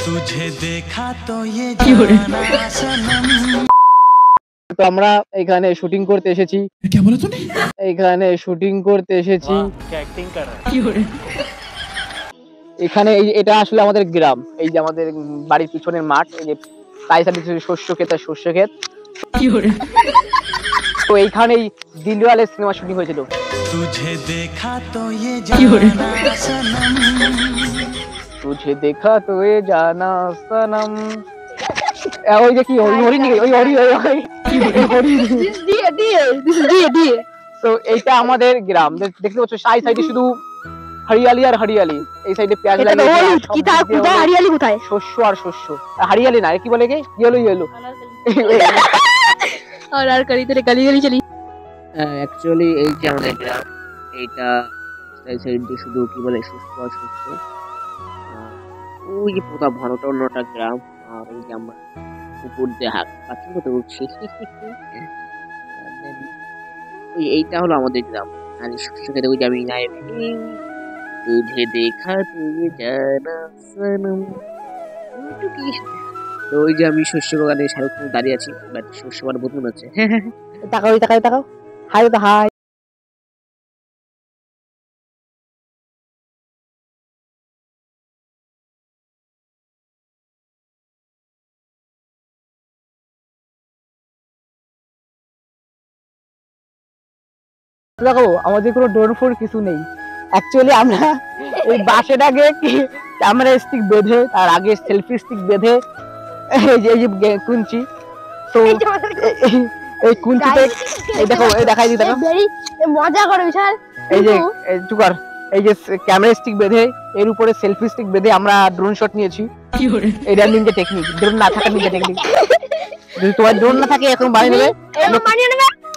तुझे देखा तो ये जाना सनम। তো আমরা এখানে শুটিং করতে এসেছি। क्या बोला तूने? এখানে শুটিং করতে এসেছি। क्या एक्टिंग कर रहा है? এখানে এটা আসলে আমাদের গ্রাম। এই যে আমাদের বাড়ির পিছনের মাঠ, এই যে সাইডে শস্য ক্ষেত আর শস্য ক্ষেত। তো এইখানেই দিলওয়ালে সিনেমা শুটিং হয়েছিল। तुझे देखा तो ये जाना सनम। तुझे देखा तो ये जाना सनम। ওই যে কি হরি নি ওই হরি দিয়ে। তো এইটা আমাদের গ্রাম। দেখতে পাচ্ছ সাইডে শুধু হরিয়ালি আর হরিয়ালি। এই সাইডে পেঁয়াজ লাগিয়ে হরিয়ালি কোথায়? শস্য আর শস্য। হরিয়ালি না, কি বলে কি ইয়েলো। আর করি তেরে গলি চলি। অ্যাকচুয়ালি এই যে আমাদের গ্রাম, এইটা এই সাইডে শুধু কি বলে শস্য আর শস্য। ওই যে পুরো ভারতের অন্যটা গ্রাম। আর এই যে আমরা উপর দিয়ে হাঁটছি মতো উঠছি। ওই এইটা হলো আমাদের গ্রাম। আর শস্য খেতে ওই যাবি না, तुझे देखा तो ये जाना सनम। তো ওই যে আমি শস্য বাগানে শাহরুখ খান দাঁড়িয়ে আছি, বাট শস্য বাগান বহুত মনে হচ্ছে। তাকাও হাই তো হাই। দেখো আমাদের কোনো ড্রোন ফোর কিছু নেই। অ্যাকচুয়ালি আমরা ওই বাসের আগে ক্যামেরা স্টিক বেঁধে, তার আগে সেলফি স্টিক বেঁধে এই যে কুঞ্চি। তো এই কুঞ্চিতে এই দেখো, এই দেখাই দিই, দেখো মজা করে বিশাল। এই যে চুকার এই যে ক্যামেরা স্টিক বেঁধে, এর উপরে সেলফি স্টিক বেঁধে আমরা ড্রোন শট নিয়েছি। এটা নিনজা টেকনিক, ড্রোন না থাকা নিনজা টেকনিক। যদি তোমার ড্রোন না থাকে এখন বানিয়ে নেবে,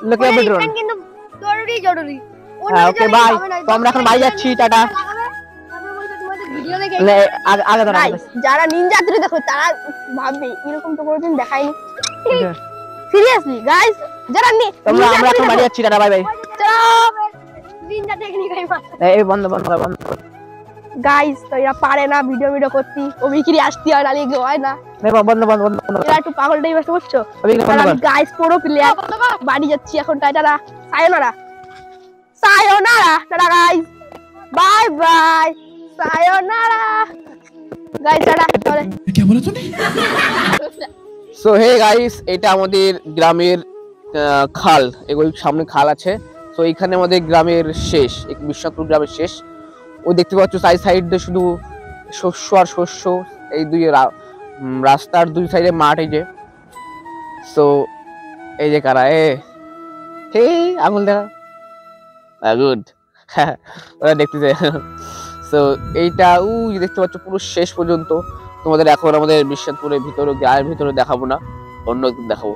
লোকে হবে ড্রোন। জরুরি। Okay bye. তো আমরা এখন বাড়ি যাচ্ছি, টাটা। যারা নিনজা থ্রি দেখো তারা ভাববে এরকম তো কোনোদিন দেখাইনি। সিরিয়াসলি গাইস, যারা আমরা এখন বাড়ি যাচ্ছি, tata bye bye. Ninja technique এই বন্ধ গাইস। তো এরা পারে না ভিডিও করতে, ও বিক্রি আসতে হয়, নালে এগুলো হয় না। বন্ধ এরা একটু পাগল টাইপ আসতে বুঝছো। গাইস পুরো প্লেয়ার বাড়ি যাচ্ছি এখন, tata. সায়োনারা tata guys, bye bye, সায়োনারা guys, tata. क्या बोला तूने? সো হে গাইস, এটা আমাদের গ্রামের খাল। ওই সামনে খাল আছে। তো এইখানে আমাদের গ্রামের শেষ, বিশ্বনাথপুর গ্রামের শেষ। ওই দেখতে পাচ্ছ সাইড দিয়ে শুধু শস্য আর শস্য। এই দুই রাস্তার দুই সাইডে মাঠ। এই যে সো এই যে কারা হে আঙুল দেখা গুড ওরা দেখতেছে। সো এইটা ওই দেখতে পাচ্ছ পুরো শেষ পর্যন্ত। তোমাদের এখন আমাদের বিশ্বনাথপুরের ভিতরে, গায়ের ভিতরে দেখাবো না, অন্য একদিন দেখাবো।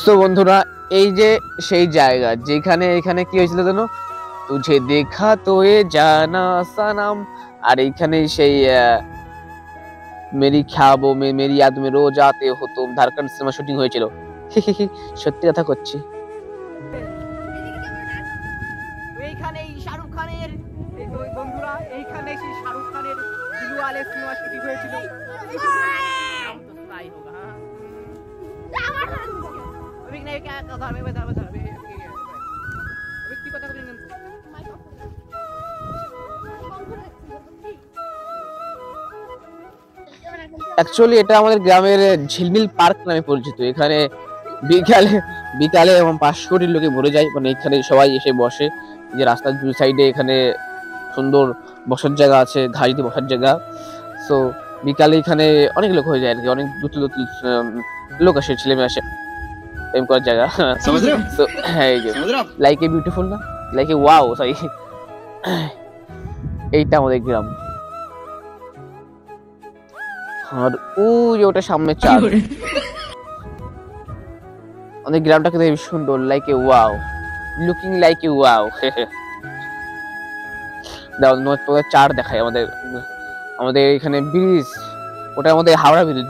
সো বন্ধুরা, এই যে সেই জায়গা যেখানে এখানে কি হয়েছিল জানো, তুঝে দেখা তো এ জানা সনম। আর এইখানে সেই মেরি খ্যাবো মেরি ইয়াদ মে রোজ আতে হো তুম ঝাড়খণ্ড সিনেমা শুটিং হয়েছিল। সত্যি কথা করছি। এইখানে শাহরুখ খানের বন্ধুরা, এইখানে সেই শাহরুখ খানের দিলওয়ালে সিনেমা শুটিং হয়েছিল। অ্যাকচুয়ালি এটা আমাদের গ্রামের ঝিলমিল পার্ক নামে পরিচিত। এখানে বিকালে 500 কোটি লোকে ভরে যায়। মানে এখানে সবাই এসে বসে, যে রাস্তার দুই সাইডে এখানে সুন্দর বসার জায়গা আছে, ঘাস দিয়ে বসার জায়গা। সো বিকালে এখানে অনেক লোক হয়ে যায় আর কি, অনেক দূর লোক আসে, ছেলে মেয়ে আসে, প্রেম করার জায়গা। সো হ্যাঁ, এই যে লাইক এ বিউটিফুল না, লাইক এ ওয়াও, সরি। এইটা আমাদের গ্রাম। আর ওই ওটা সামনে চাঁদ। আমাদের গ্রামটা কিন্তু বেশ সুন্দর, like a wow, looking like a wow. দাও তোমাদের চার দেখায়। আমাদের এখানে ব্রিজ, ওটা আমাদের হাওড়া ব্রিজ।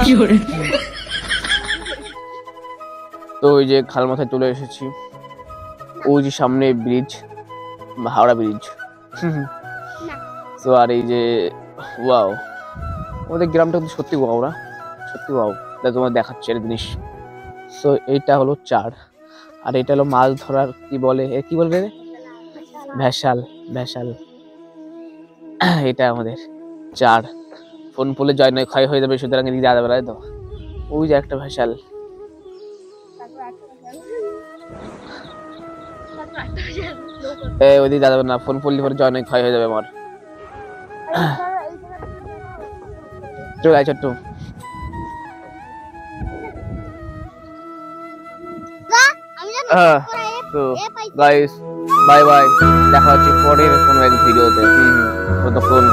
তো ওই যে খাল মাথায় চলে এসেছি, ওই যে সামনে ব্রিজ, হাওড়া ব্রিজ। তো আর এই যে ওয়াও, আমাদের গ্রামটা কিন্তু সত্যি ওয়াও না, সত্যি ওয়াও। তোমার দেখাচ্ছে একটা জিনিস। সো এইটা হলো চার, আর এটা হলো মাছ ধরার কি বলে, কি বলবে রে, ভেসাল, ভেসাল। এটা আমাদের চার। ফোন পড়লে জয় নয় ক্ষয় হয়ে যাবে, সুতরাং এদিকে যাওয়া যাবে না, তো ওই যে একটা ভেসাল। ওইদিকে যাওয়া যাবে না, ফোন পড়লে পরে জয় নয় ক্ষয় হয়ে যাবে আমার। চলে আয় ছোট্টু। তো গাইস বাই বাই, দেখা হচ্ছে পরের কোনো এক ভিডিওতে। ততক্ষণ